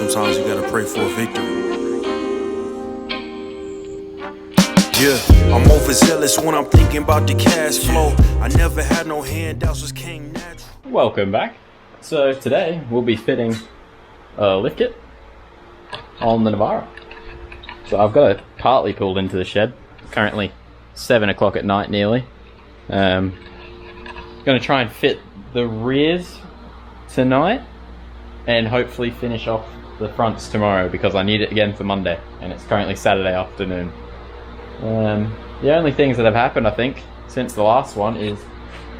Sometimes you gotta pray for a victory. Yeah, I'm overzealous when I'm thinking about the cash flow. I never had no handouts, just came natural. Welcome back. So today we'll be fitting a lift kit on the Navara. So I've got it partly pulled into the shed. Currently 7 o'clock at night nearly. Going to try and fit the rears tonight and hopefully finish off the fronts tomorrow because I need it again for Monday and it's currently Saturday afternoon. The only things that have happened I think since the last one is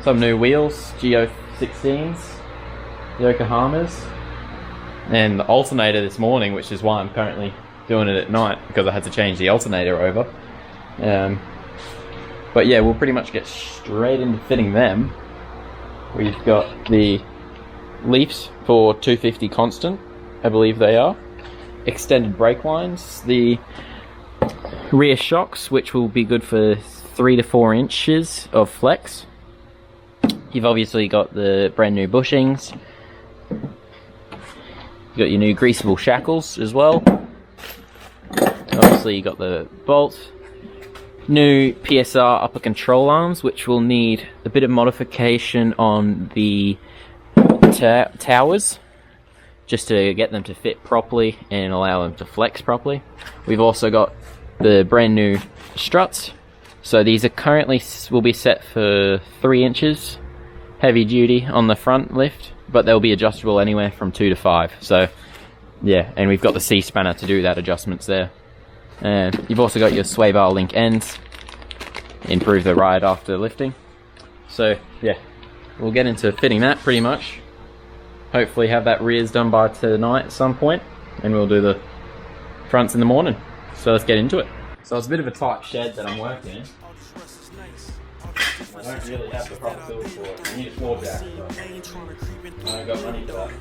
some new wheels, Go16s, Yokohamas, and the alternator this morning, which is why I'm currently doing it at night because I had to change the alternator over. But yeah, we'll pretty much get straight into fitting them. We've got the leafs for 250 constant, I believe they are. Extended brake lines, the rear shocks, which will be good for 3 to 4 inches of flex. You've obviously got the brand new bushings. You've got your new greasable shackles as well. Obviously you got the bolts. New PSR upper control arms, which will need a bit of modification on the towers just to get them to fit properly and allow them to flex properly. We've also got the brand new struts. So these are currently will be set for 3 inches heavy duty on the front lift, but they'll be adjustable anywhere from 2 to 5. So yeah, and we've got the C-spanner to do that adjustments there. And you've also got your sway bar link ends, improve the ride after lifting. So yeah, we'll get into fitting that pretty much. Hopefully have that rears done by tonight at some point, and we'll do the fronts in the morning. So let's get into it. So it's a bit of a tight shed that I'm working in. I don't really have the proper tools for it. I need a floor jack, but I ain't got money for that.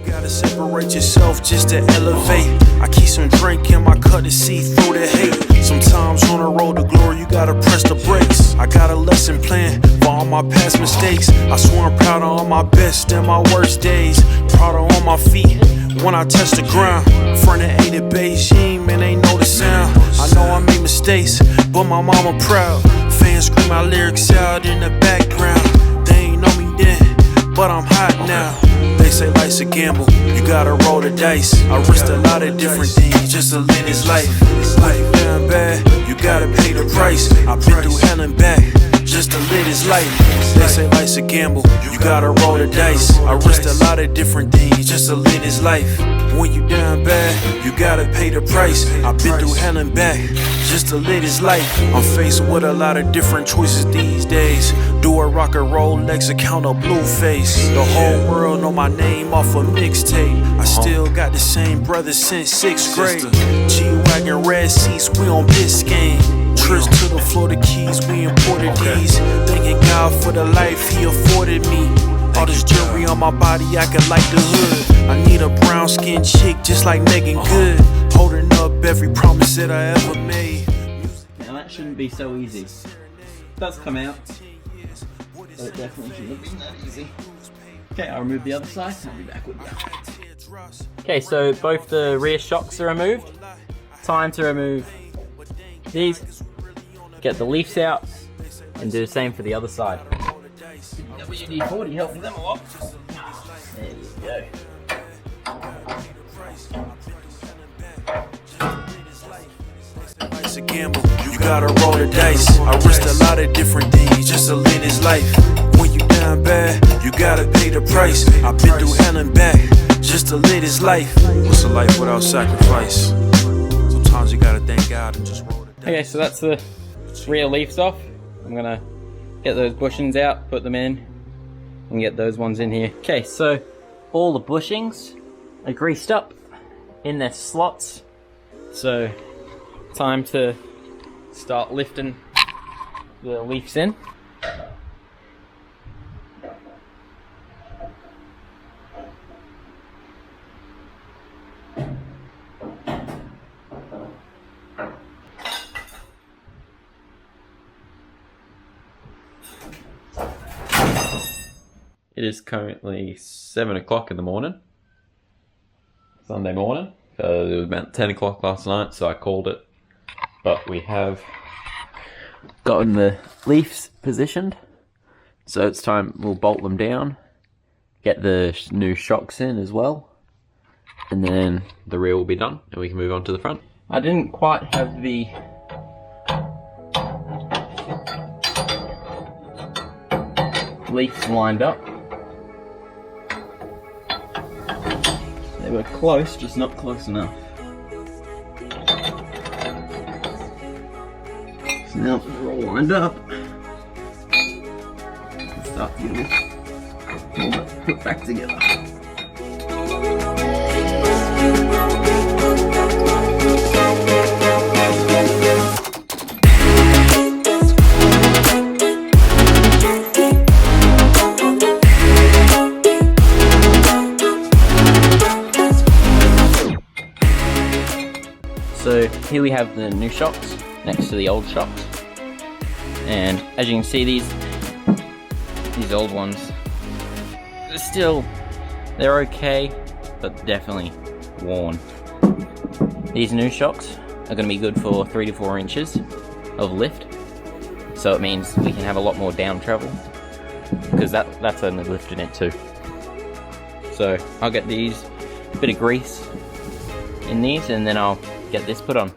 Gotta separate yourself just to elevate. I keep some drink in my cup to see through the hate. Sometimes on the road to glory you gotta press the brakes. I got a lesson plan for all my past mistakes. I swear I'm proud of all my best and my worst days. Proud of on my feet when I touch the ground. Front of A to Beijing, man, they know the sound. I know I made mistakes, but my mama proud. Fans scream my lyrics out in the background. They ain't know me then, but I'm hot now. They say life's a gamble, you gotta roll the dice. I risked a lot of different things just to live this life. Life down bad, you gotta pay the price. I've been through hell and back just to live this life. They say life's a gamble, you gotta roll the dice. I risked a lot of different things just to live this life. When you down bad, you gotta pay the price. I've been through hell and back just to live this life. I'm faced with a lot of different choices these days. Do a rock and roll Lex account of Blueface. The whole world know my name off a mixtape. I still got the same brother since 6th grade. G-Wagon red seats, we on Biscayne. Trips to the Florida Keys, we imported these. Thanking God for the life he afforded me. All this jewelry on my body, I could like the hood. I need a brown skinned chick just like Megan Good. Holding up every promise that I ever made. Now that shouldn't be so easy. It does come out, but it definitely shouldn't be that easy. Okay, I'll remove the other side. I'll be back with you. Okay, so both the rear shocks are removed. Time to remove these. Get the leafs out and do the same for the other side. d40 helping them a lot. There you go. It's a gamble, you gotta roll the dice. I risked a lot of different things just to live this life. When you down bad, you gotta pay the price. I've been through hell and back just to live this life. What's a life without sacrifice? Sometimes you gotta thank God and just roll the dice. Okay, so that's the rear leafs off. I'm gonna get those bushings out, put them in, and get those ones in here. Okay, so all the bushings are greased up in their slots. So time to start lifting the leafs in. It is currently 7 o'clock in the morning, Sunday morning. It was about 10 o'clock last night, so I called it. But we have gotten the leaves positioned, so it's time we'll bolt them down, get the new shocks in as well, and then the rear will be done and we can move on to the front. I didn't quite have the leaves lined up. They were close, just not close enough. So now they're all lined up. Let's start to get them all put back together. So here we have the new shocks next to the old shocks, and as you can see, these old ones, they're okay, but definitely worn. These new shocks are going to be good for 3 to 4 inches of lift, so it means we can have a lot more down travel, because that's only lifting it too. So I'll get these, a bit of grease in these, and then I'll get this put on.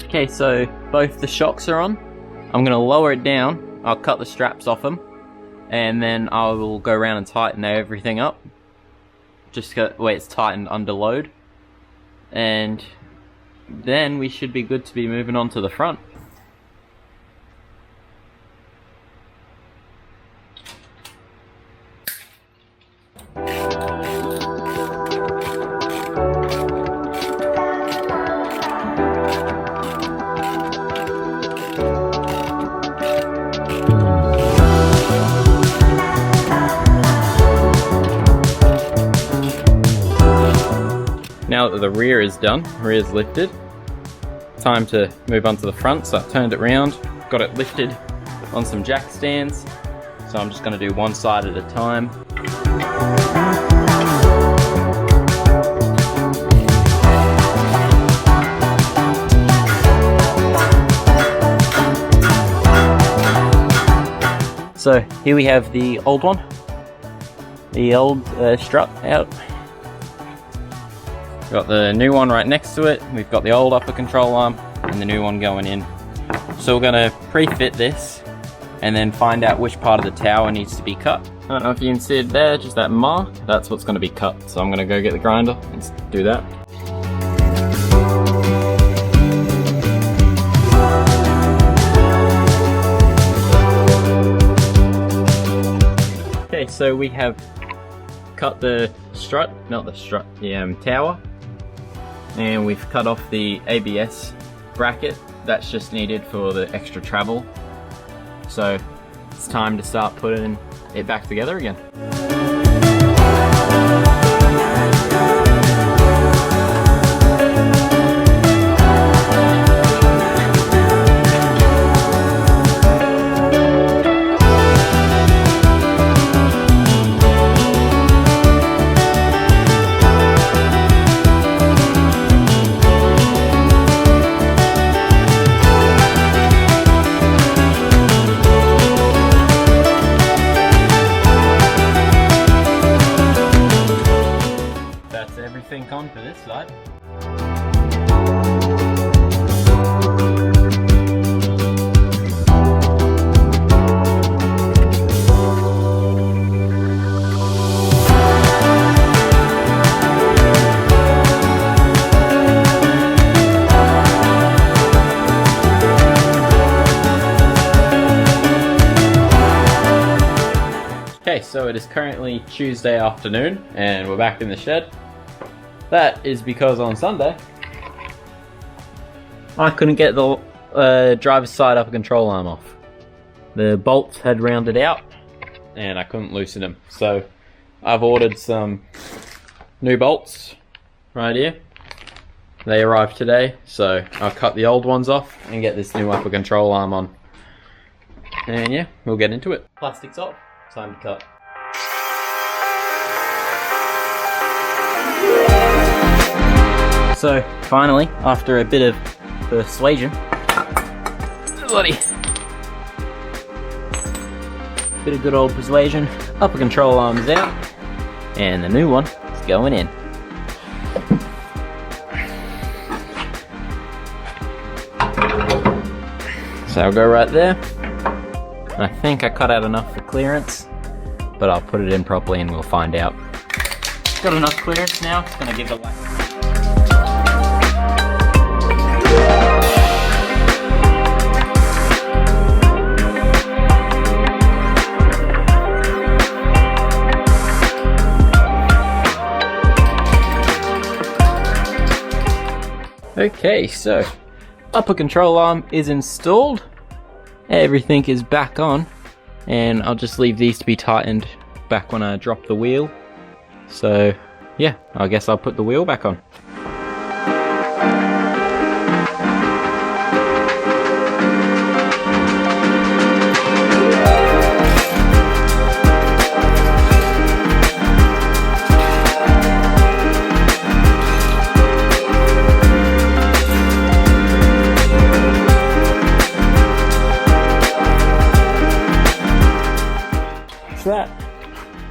Okay, so both the shocks are on. I'm going to lower it down, I'll cut the straps off them, and then I will go around and tighten everything up, just where it's tightened under load, and then we should be good to be moving on to the front. Now that the rear is done, rear is lifted, time to move on to the front. So I've turned it around, got it lifted on some jack stands. So I'm just going to do one side at a time. So here we have the old one, the old strut out. Got the new one right next to it. We've got the old upper control arm and the new one going in. So we're going to pre-fit this and then find out which part of the tower needs to be cut. I don't know if you can see it there, just that mark. That's what's going to be cut. So I'm going to go get the grinder and do that. Okay, so we have cut the strut, not the strut, the tower. And we've cut off the ABS bracket. That's just needed for the extra travel. So it's time to start putting it back together again. Everything on for this side. Okay, so it is currently Tuesday afternoon and we're back in the shed. That is because on Sunday I couldn't get the driver's side upper control arm off. The bolts had rounded out and I couldn't loosen them. So I've ordered some new bolts right here. They arrived today, so I'll cut the old ones off and get this new upper control arm on. And yeah, we'll get into it. Plastic's off, time to cut. So finally, after a bit of persuasion, bit of good old persuasion, upper control arm is out, and the new one is going in. So I'll go right there. I think I cut out enough for clearance, but I'll put it in properly and we'll find out. Got enough clearance now, it's going to give it like... Okay, so upper control arm is installed, everything is back on, and I'll just leave these to be tightened back when I drop the wheel. So yeah, I guess I'll put the wheel back on. That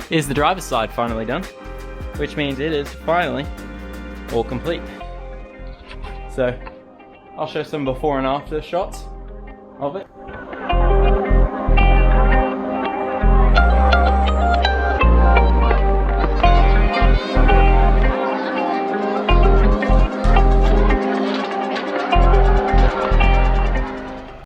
is the driver's side finally done, which means it is finally all complete. So I'll show some before and after shots of it.